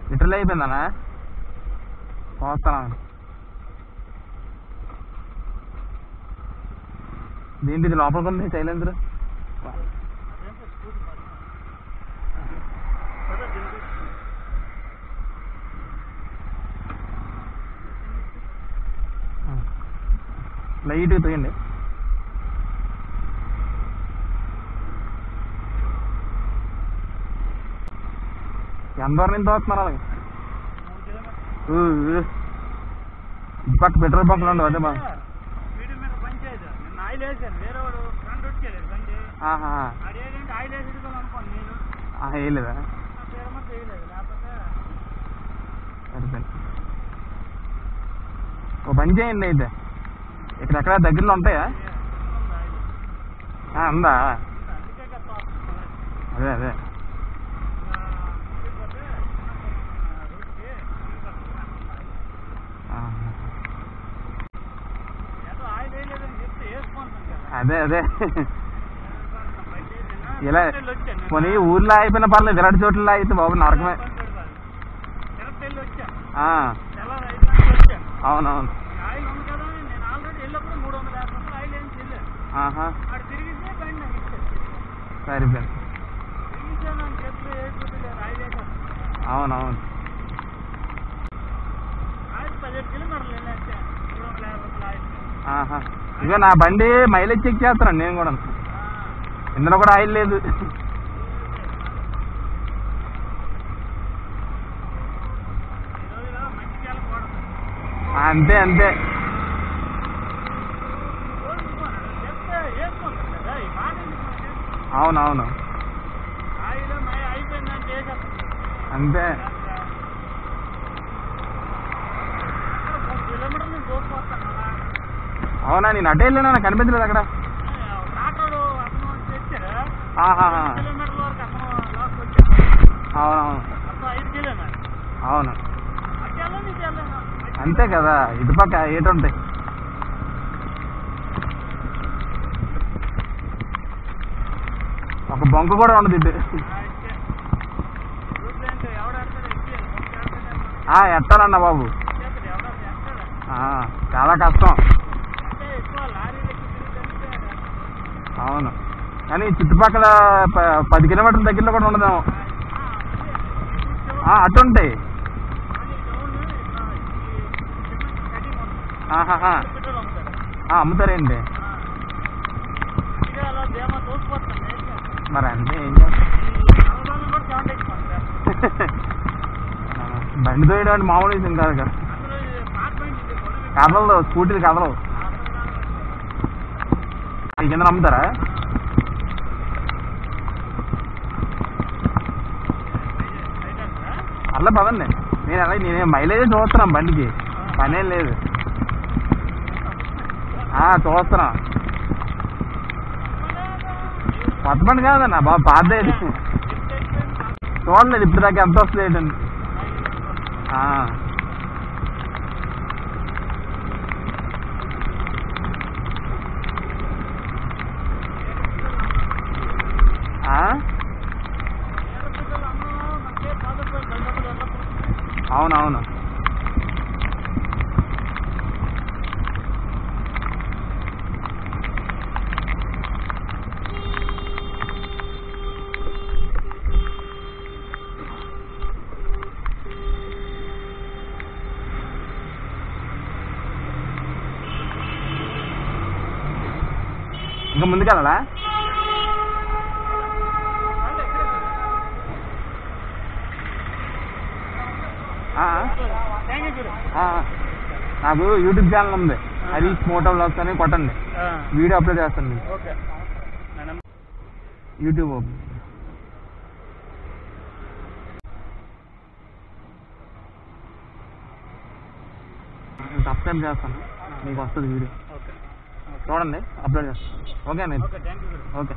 literal అయిపోయిందనా చూస్తాను ఏంటి ఇది లోపలికి ఉంది సైలెన్సర్ లైట్గా తోయండి ఎంత దూరం నుంచి తోస్తున్నారు అలాగే పక్క పెట్రోల్ బంక్లో ఉండవు అదే బాగా వేయలేదా సరిపోయింది ఓ పని చేయండి అయితే ఇక్కడెక్కడ దగ్గరలో ఉంటాయా ఉందా అదే అదే అదే అదే ఇలా పోనీ ఊర్లో అయిపోయినా పర్లేదు ఇలాంటి చోట్ల అయితే బాబు నరకమే అవునవును సరిపోయింది అవునవును ఇక నా బండి మైలేజ్ చెక్ చేస్తాను నేను కూడా ఇందులో కూడా ఆయిల్ లేదు అంతే అంతే అవునవును అంతే అవునా నేను అటే వెళ్ళినా నాకు కనిపించలేదు అక్కడ అవునవును అవును అంతే కదా ఇటుపక్క ఏటుంటాయి ఒక బొంక కూడా ఉండదు ఇటు ఎట్టాలన్నా బాబు చాలా కష్టం అవును కానీ చుట్టుపక్కల 10 కిలోమీటర్ల దగ్గరలో కూడా ఉండదేమో అటుంటాయి అమ్ముతారేంటి మరి అంతే ఏం బండి తోయడం మామూలు విషయం కాదు కదా కదలదు స్కూటీలు కదలవు కింద అమ్ముతారా అలా పదండి నేను మైలేజ్ చూస్తున్నాను బండికి పనేం లేదు చూస్తున్నా కొత్త బండి కాదన్నా బాబు పాతది చూడలేదు ఇప్పుడు దాకా ఎంత వస్తుంది ఏంటండి అవునవును ఇంకా ముందుకెళ్ళాలా నాకు యూట్యూబ్ ఛానల్ ఉంది హరీష్ మోటో వ్లాగ్స్ అని కొట్టండి వీడియో అప్లోడ్ చేస్తాను నేను యూట్యూబ్ సబ్స్క్రైబ్ చేస్తాను మీకు వస్తుంది వీడియో చూడండి అప్లోడ్ చేస్తాను ఓకే అండి ఓకే